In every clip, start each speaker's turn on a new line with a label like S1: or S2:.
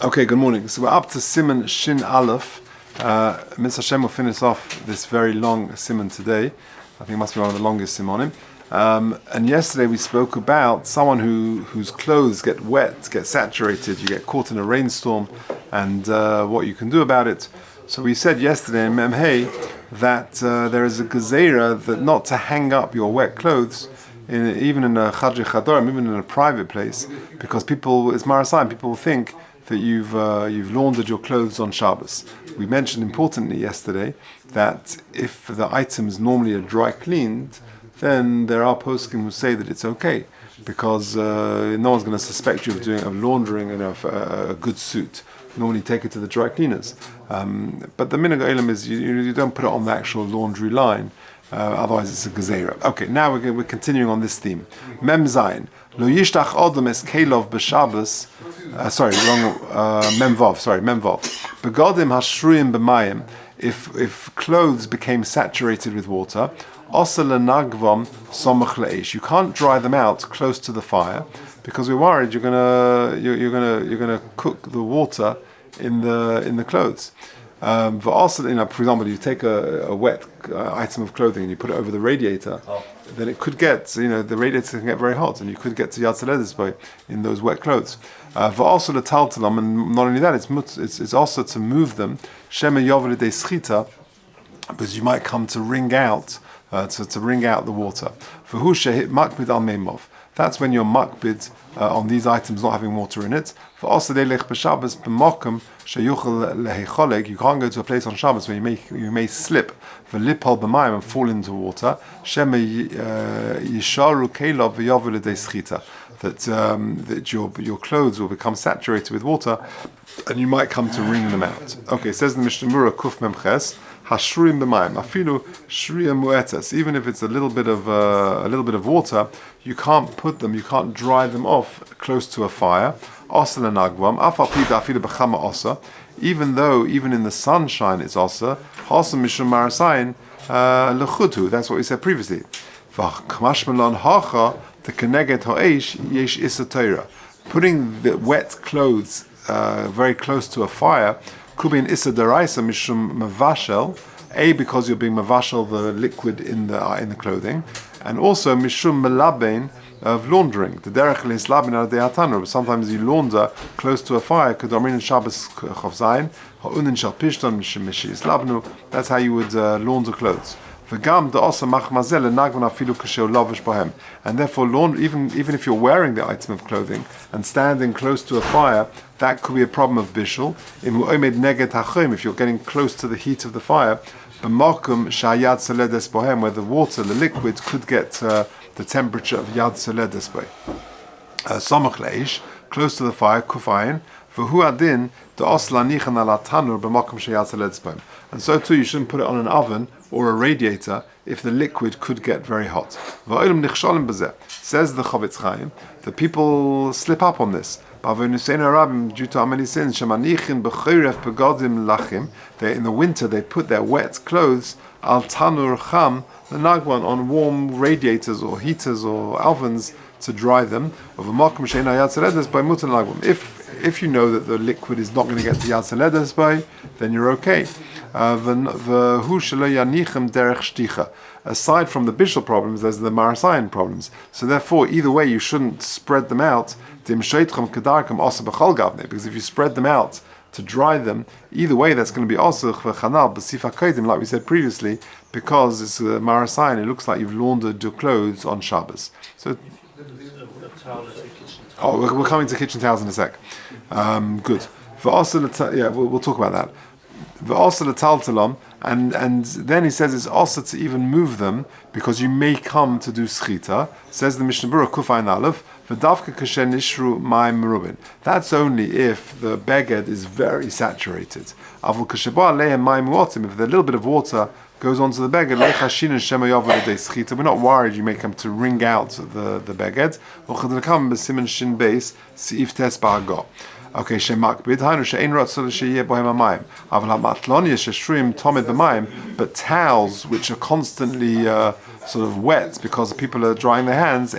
S1: Okay, good morning. So we're up to Siman Shin Aleph. Mr. Hashem will finish off this very long Siman today. I think it must be one of the longest Simonim. And yesterday we spoke about someone whose clothes get wet, get saturated, you get caught in a rainstorm, and what you can do about it. So we said yesterday in Memhei that there is a gezerah that not to hang up your wet clothes, even in a chadri chadorim, even in a private place, because people, it's marasayim, people will think that you've laundered your clothes on Shabbos. We mentioned importantly yesterday that if the items normally are dry cleaned, then there are poskim who say that it's okay because no one's going to suspect you of laundering a good suit. Normally take it to the dry cleaners. But the minhag olam is you don't put it on the actual laundry line. Otherwise, it's a gezerah. Okay, now we're continuing on this theme. Mem Zayin. Lo yishtach odom es kelov b'Shabbos. Mem Vav. Begodim hashruim b'mayim. If clothes became saturated with water, osa lenagvom somach leish. You can't dry them out close to the fire because we're worried you're gonna cook the water in the clothes. For example, you take a wet item of clothing and you put it over the radiator, then it could get, the radiator can get very hot, and you could get to Yad Saledis in those wet clothes. Also the taltalam, and not only that, it's also to move them, shema yovel de schita, because you might come to wring out the water. For who shehit makbid al memov. That's when you're makbid on these items not having water in it. For also they lech b'Shabbos b'mokum sheyuchel lehecholeg. You can't go to a place on Shabbos where you may slip v'lipol b'mayim and fall into water. Shema yisharu kelov v'yovel de schita. That your clothes will become saturated with water, and you might come to wring them out. Okay, says the Mishnah Mura Kuf Memches. Hashruim b'mayim, afilu shriya muetas. Even if it's a little bit of water, you can't dry them off close to a fire. Osa lenagvam, afapida afilu b'chama osa. Even in the sunshine, it's osa. Hasa mishum marasayin lechutu. That's what we said previously. V'kamashmelan hacha the keneget ha'esh yesh isa. Putting the wet clothes very close to a fire could be an issa deraisa mishum mavashel, because you're being mavashel the liquid in the clothing, and also mishum melabein of laundering. The derech lehislabin al de'atanu. Sometimes you launder close to a fire. Kedomin Shabbos chav zayin ha'unin shal pishton mishum mishi. That's how you would launder clothes. And therefore, even if you're wearing the item of clothing and standing close to a fire, that could be a problem of bishul. If you're getting close to the heat of the fire, where the water, the liquid, could get the temperature of yad seledes boy. Samach leish, close to the fire, kufayin. And so too, you shouldn't put it on an oven or a radiator if the liquid could get very hot. Says the Chaim, the people slip up on this. Due to how many sins, in the winter they put their wet clothes al tanur cham lenagvan on warm radiators or heaters or ovens to dry them. If you know that the liquid is not going to get to Yad Seledes by, then you're okay. Aside from the bishul problems, there's the marasayan problems. So therefore, either way, you shouldn't spread them out. Because if you spread them out to dry them, either way, that's going to be also like we said previously, because it's a marasayan. It looks like you've laundered your clothes on Shabbos. So. We're coming to kitchen towels in a sec. Good. We'll talk about that. And then he says it's also to even move them because you may come to do schita. Says the Mishnah Berurah Kufayin Aleph. That's only if the beged is very saturated. If the little bit of water goes onto the beged, we're not worried you may come to wring out the beged. Okay, but towels which are constantly sort of wet because people are drying their hands,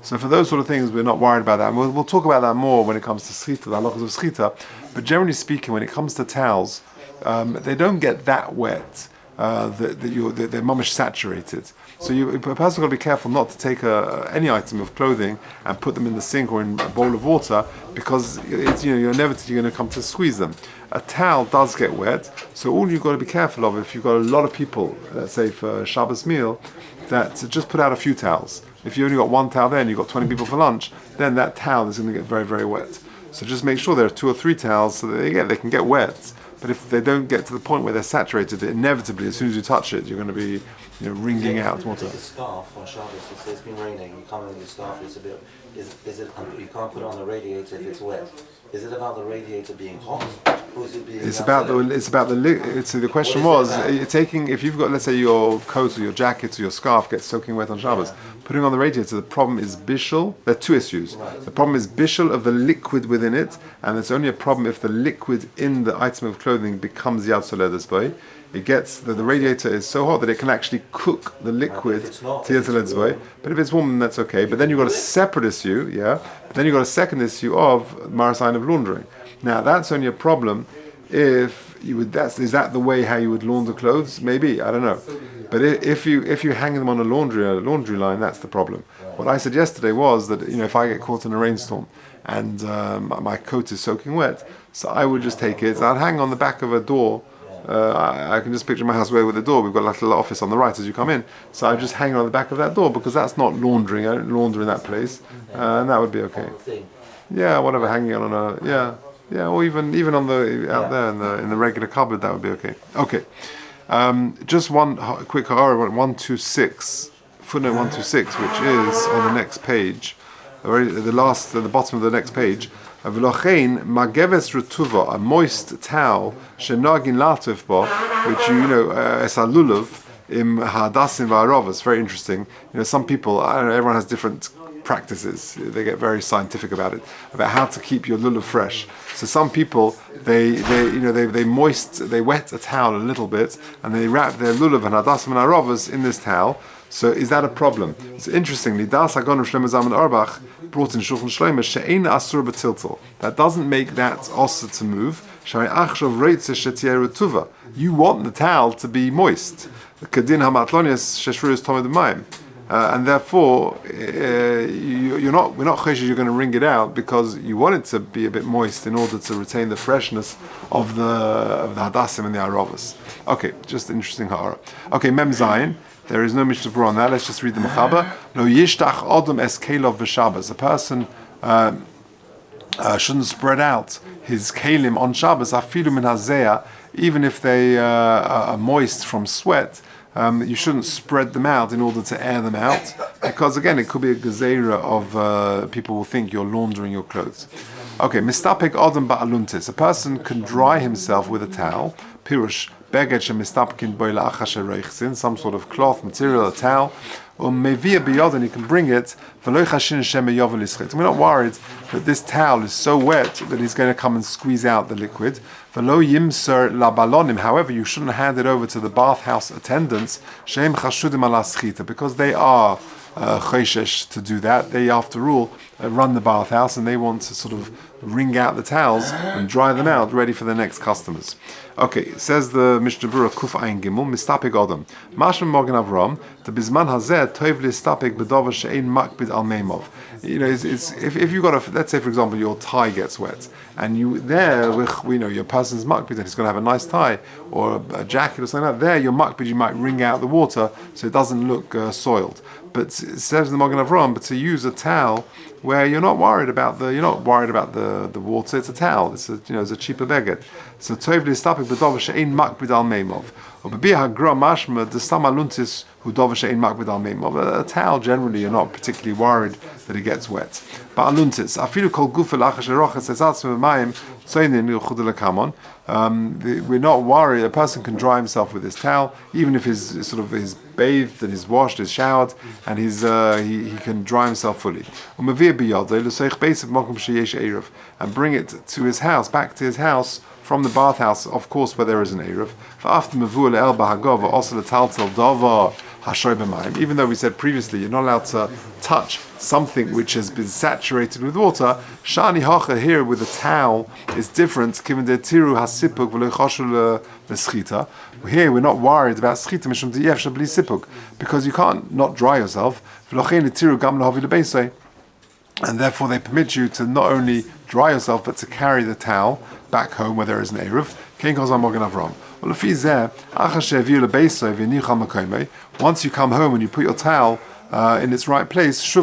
S1: So for those sort of things, we're not worried about that. And we'll talk about that more when it comes to schita, the halachas of schita. But generally speaking, when it comes to towels, they don't get that wet. They're mamish saturated. So a person's got to be careful not to take any item of clothing and put them in the sink or in a bowl of water, because it's, you're inevitably going to come to squeeze them. A towel does get wet, so all you've got to be careful of, if you've got a lot of people, let's say for a Shabbos meal, that to just put out a few towels. If you only got one towel there and you've got 20 people for lunch, then that towel is going to get very, very wet. So just make sure there are 2 or 3 towels so that they can get wet. But if they don't get to the point where they're saturated, inevitably, as soon as you touch it, you're going to be, wringing out water.
S2: Take a scarf on Shabbos. It's been raining. You come in with your scarf. It's a bit. Is it? You can't put it on the radiator if it's wet. Is it about the radiator being hot, or is it being?
S1: It's about the question was if you've got, let's say, your coat or your jacket or your scarf gets soaking wet on Shabbos, putting on the radiator. The problem is bishul. There are 2 issues. Right. The problem is bishul of the liquid within it, and it's only a problem if the liquid in the item of clothing becomes yad soledes boy. It gets the radiator is so hot that it can actually cook the liquid to yad soledes boy. But if it's warm, then that's okay. But then you've got a separate issue, But then you've got a second issue of marasign of laundering. Now that's only a problem if you would. Is that the way how you would launder clothes? Maybe, I don't know. But if you hang them on a laundry line, that's the problem. What I said yesterday was that if I get caught in a rainstorm and my coat is soaking wet, so I would just take it. I'd hang on the back of a door. I can just picture my house where with the door. We've got like a little office on the right as you come in. So I just hang on the back of that door because that's not laundering. I don't launder in that place, and that would be okay. Yeah, whatever, hanging on a or even on the out there in the regular cupboard, that would be okay. Okay, just one quick 126 footnote 126, which is on the next page, the bottom of the next page. V'lochein mageves retuva, a moist towel, shenagin latuf bo, which es alulav im hadasim v'arovas. Very interesting. Some people, I don't know, everyone has different practices. They get very scientific about it, about how to keep your lulav fresh. So some people they wet a towel a little bit and they wrap their lulav and hadasim and arovas in this towel. So is that a problem? So interestingly, Das Hagon of Shlomo Zalman Auerbach brought in Shulchan Shlomo she'ein asur b'tiltel. That doesn't make that also to move. You want the towel to be moist. Kedin hamatlonias sheshruis tomed mayim. And therefore, we're not choshesh you're going to wring it out because you want it to be a bit moist in order to retain the freshness of the hadassim and the arovas. Okay, just interesting ha'ara. Okay, Mem Zayin. There is no Mishnah Berurah on that. Let's just read the Mechaber. Lo yishtach odom es kelov v'Shabbos. A person shouldn't spread out his kelim on Shabbos. Afilu min hazeya, even if they are moist from sweat. You shouldn't spread them out in order to air them out, because again, it could be a gezerah of people will think you're laundering your clothes. Okay, mistapek odom ba'aluntis. A person can dry himself with a towel. Pirush. Some sort of cloth, material, a towel, and he can bring it. We're not worried that this towel is so wet that he's going to come and squeeze out the liquid. However, you shouldn't hand it over to the bathhouse attendants because they are choshesh to do that. They, after all, run the bathhouse and they want to sort of wring out the towels and dry them out, ready for the next customers. Okay, says the Mishnah Berurah Kuf Ayin Gimel Mistapek Odom Mashma Morgan Avram the Bizman Hazeh Toiv Listapek B'Dover She'ein Makbid Al Meimov. It's if you got let's say for example your tie gets wet and your person's makbid and he's going to have a nice tie or a jacket or something like that. There your makbid you might wring out the water so it doesn't look soiled. But it says in the Morgan Avram, but to use a towel where you're not worried about the water. It's a towel. It's a cheaper beged. So toiv listapik b'dover she'ein makbid al meimov. Or b'biyah hagra mashma d'stam aluntis hu dover she'ein makbid al meimov. A towel generally you're not particularly worried that it gets wet. But aluntis afilu kol gufa lachash eroches etzatz b'mayim tzoinin yuchud lekamon. We're not worried. A person can dry himself with his towel, even if he's bathed and he's washed, he's showered, and he can dry himself fully. And bring it to his house, back to his house, from the bathhouse, of course, where there is an Eruv. Even though we said previously you're not allowed to touch something which has been saturated with water, Shani Hacha here with a towel is different. Here we're not worried about schita because you can't not dry yourself. And therefore they permit you to not only dry yourself but to carry the towel back home where there is an Eruv. Once you come home and you put your towel in its right place,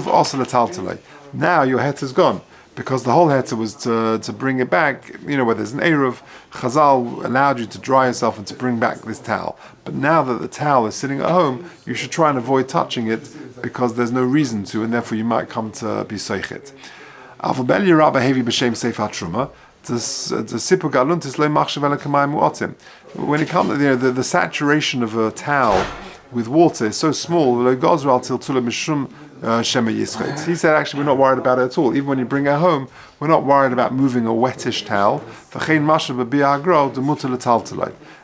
S1: now your het is gone. Because the whole heter was to bring it back, where there's an Eruv, Chazal allowed you to dry yourself and to bring back this towel. But now that the towel is sitting at home, you should try and avoid touching it because there's no reason to, and therefore you might come to be soichet. When it comes to the saturation of a towel with water is so small, he said actually we're not worried about it at all. Even when you bring it home, we're not worried about moving a wettish towel.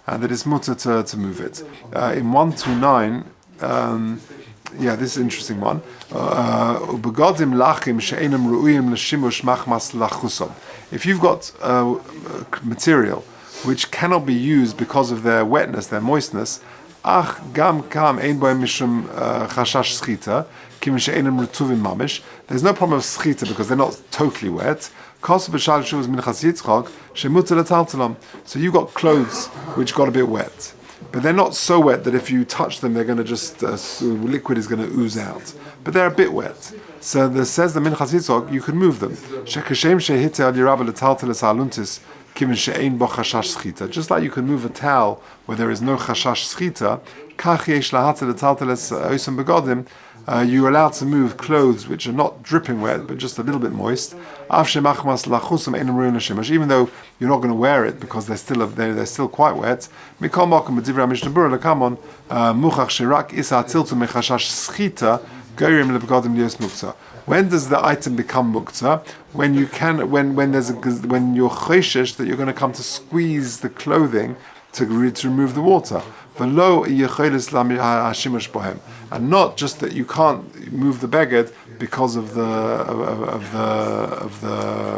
S1: And that it's mutter to move it. In 129, this is an interesting one. If you've got material which cannot be used because of their wetness, their moistness, there's no problem of schita because they're not totally wet. So you got clothes which got a bit wet, but they're not so wet that if you touch them, they're going to just liquid is going to ooze out. But they're a bit wet. So says the Minchas Yitzchak, you can move them. Just like you can move a towel where there is no chashash schita, you're allowed to move clothes which are not dripping wet but just a little bit moist, even though you're not going to wear it because they're still quite wet. When does the item become muktzah? When you're choishish that you're going to come to squeeze the clothing to remove the water. And not just that you can't move the beged because of the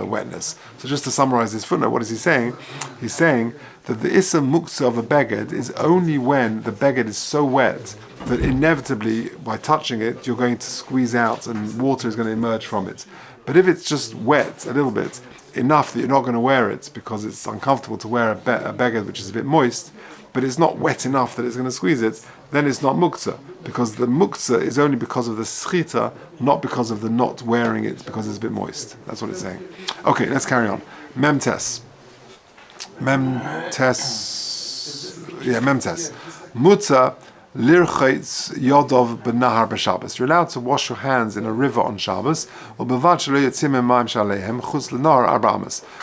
S1: wetness. So just to summarize this footnote, what is he saying? He's saying that the issa muktzah of a beged is only when the beged is so wet that inevitably by touching it you're going to squeeze out and water is going to emerge from it. But if it's just wet a little bit, enough that you're not going to wear it because it's uncomfortable to wear a beged which is a bit moist, but it's not wet enough that it's going to squeeze it, then it's not muktzah, because the muktzah is only because of the schita, not because of the not wearing it because it's a bit moist. That's what it's saying. Okay, let's carry on. Memtes. Mutza lirchaitz yodov benahar b'Shabbos. You're allowed to wash your hands in a river on Shabbos.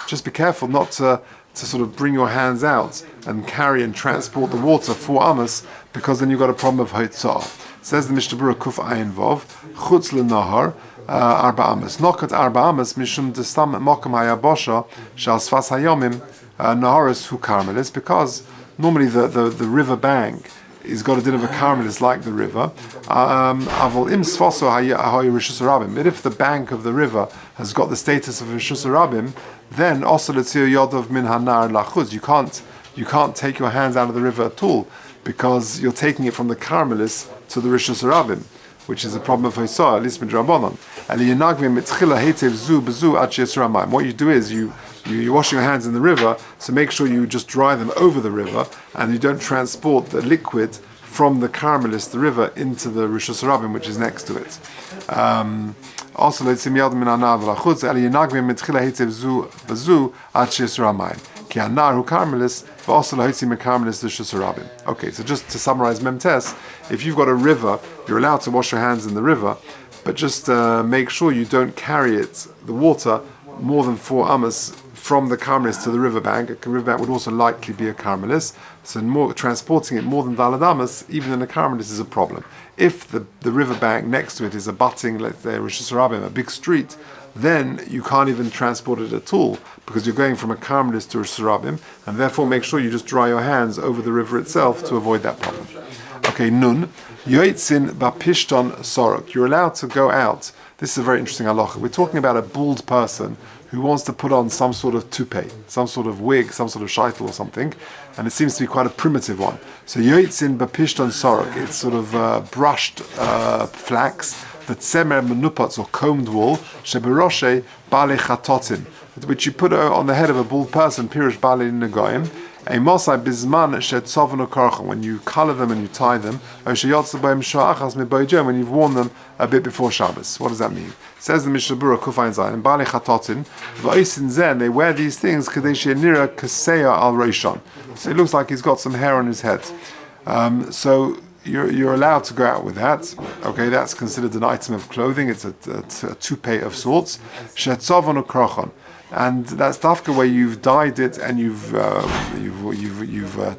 S1: Just be careful not to sort of bring your hands out and carry and transport the water 4 amas, because then you've got a problem of hoitzah. Says the Mishnah Berurah Kuf Ayin Vov, chutz lenahar arba amas. Nokat arba amas mishum destam mokem hayabosha shal sfas hayomim naharis hu karmelis, because normally the river bank is got a din of a karmelis like the river. Avol im sfoso hayi rishus rabim. But if the bank of the river has got the status of rishus rabim, then also letzir yodov min hanar lachuz. You can't take your hands out of the river at all, because you're taking it from the karmelis to the rishus rabim, which is a problem of Hoysah, at least midrabanan. What you do is you wash your hands in the river, so make sure you just dry them over the river, and you don't transport the liquid from the Carmelis, the river, into the Rishus Rabbim, which is next to it. Also, okay, so just to summarize Memtes, if you've got a river, you're allowed to wash your hands in the river, but just make sure you don't carry the water, more than 4 amas from the Carmelis to the riverbank. A riverbank would also likely be a Carmelis, so transporting it more than Dalad amas, even in a Carmelis, is a problem. If the riverbank next to it is abutting, let's say, Rosh Hashanah, a big street, then you can't even transport it at all because you're going from a Karmelis to a Sarabim, and therefore make sure you just dry your hands over the river itself to avoid that problem. Okay, Nun, Yoitzin Bapishton Sorok. You're allowed to go out. This is a very interesting halacha. We're talking about a bald person who wants to put on some sort of toupee, some sort of wig, some sort of shaitel or something, and it seems to be quite a primitive one. So Yoitzin Bapishton Sorok, it's sort of brushed flax, the tzemer menupats or combed wool, sheberoshe bale chatotin, which you put on the head of a bald person, pirush bale negoyim, a mosai bizman shetzovon karchon, when you color them and you tie them, or sheyotza boim shoachas meboyjem, when you've worn them a bit before Shabbos. What does that mean? Says the Mishnah Berurah Kufayin Zayin, bale chatotin, v'oisin zen, they wear these things kadesh yenira kaseya al reishon. So it looks like he's got some hair on his head. So you're allowed to go out with that. Okay, that's considered an item of clothing. It's a toupee of sorts. Shetzovon ukrochon, and that's dafka where you've dyed it and you've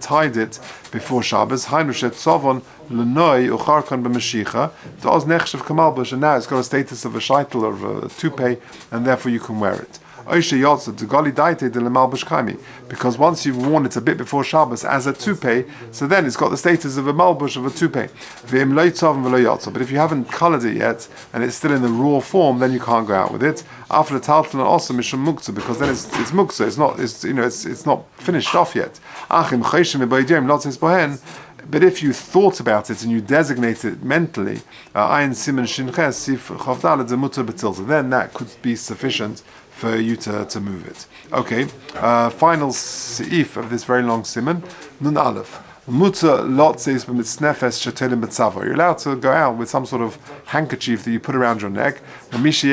S1: tied it before Shabbos. Hainu shetzovon lenoi ucharkon b'mashicha does nechshav kamalbush, and now it's got a status of a shaitel or of a toupee, and therefore you can wear it. Because once you've worn it a bit before Shabbos as a toupee, so then it's got the status of a malbush of a toupee. But if you haven't coloured it yet and it's still in the raw form, then you can't go out with it. After the talton also mishum muktzah, because then it's muktzah. It's not finished off yet. But if you thought about it and you designated it mentally, then that could be sufficient for you to move it. Okay, final seif of this very long simon, Nun Aleph. Mutter lot says b'mitznefes shetelim b'tzava. You're allowed to go out with some sort of handkerchief that you put around your neck. Now this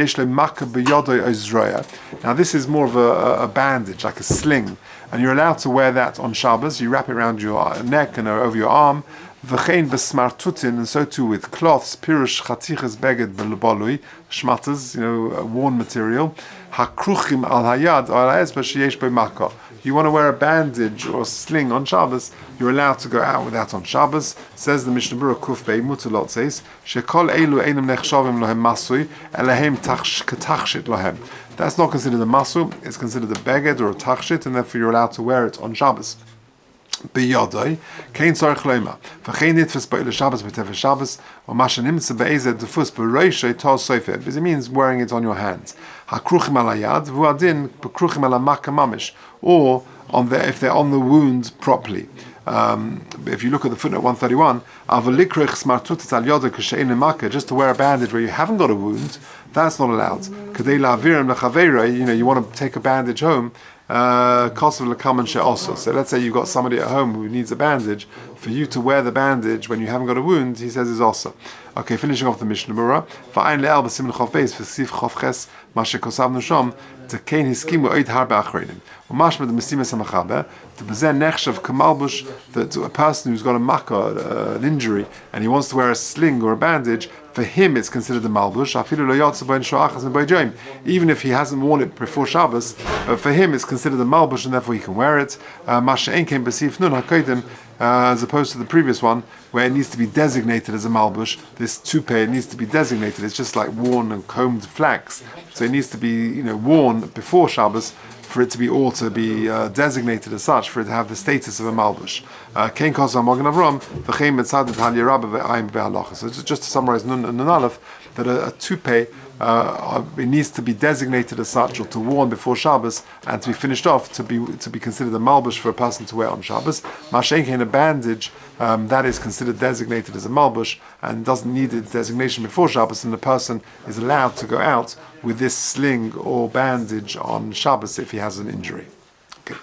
S1: is more of a bandage, like a sling, and you're allowed to wear that on Shabbos. You wrap it around your neck and over your arm. V'chein b'smartutin, and so too with cloths. Pirush chatiches beged b'lubului, shmatas, worn material. Hakruchim al hayad al ha'ezba sheyesh b'makah. You want to wear a bandage or a sling on Shabbos, you're allowed to go out with that on Shabbos. Says the Mishnah Berurah Kuf Bey Mutulot says, Shekol elu einam nechshavim lohem masui, elahem katachshit lohem. That's not considered a masu, it's considered a beged or a tachshit, and therefore you're allowed to wear it on Shabbos. Biyadai, kein tzarich loima. V'chein nitfes ba'il Shabbos b'tefes Shabbos, or mashanimtze be'ezed defus b'reishay tol soifer, because it means wearing it on your hands. Hakruchim al hayad, v'uadin b'kruchim al hamaka mamish, or if they're on the wound properly. If you look at the footnote 131, just to wear a bandage where you haven't got a wound, that's not allowed. You want to take a bandage home. So let's say you've got somebody at home who needs a bandage. For you to wear the bandage when you haven't got a wound, he says is also. Okay, finishing off the Mishnah Berurah. To a person who's got a makkah, an injury, and he wants to wear a sling or a bandage, for him it's considered a malbush. Even if he hasn't worn it before Shabbos, but for him it's considered a malbush, and therefore he can wear it. As opposed to the previous one, where it needs to be designated as a malbush, this toupee needs to be designated. It's just like worn and combed flax, so it needs to be worn before Shabbos for it to be designated as such, for it to have the status of a malbush. So just to summarize Nun Aleph, that a toupee it needs to be designated as such, or to worn before Shabbos, and to be finished off to be considered a malbush for a person to wear on Shabbos. Mashenkein, a bandage, that is considered designated as a malbush and doesn't need a designation before Shabbos, and the person is allowed to go out with this sling or bandage on Shabbos if he has an injury. Okay.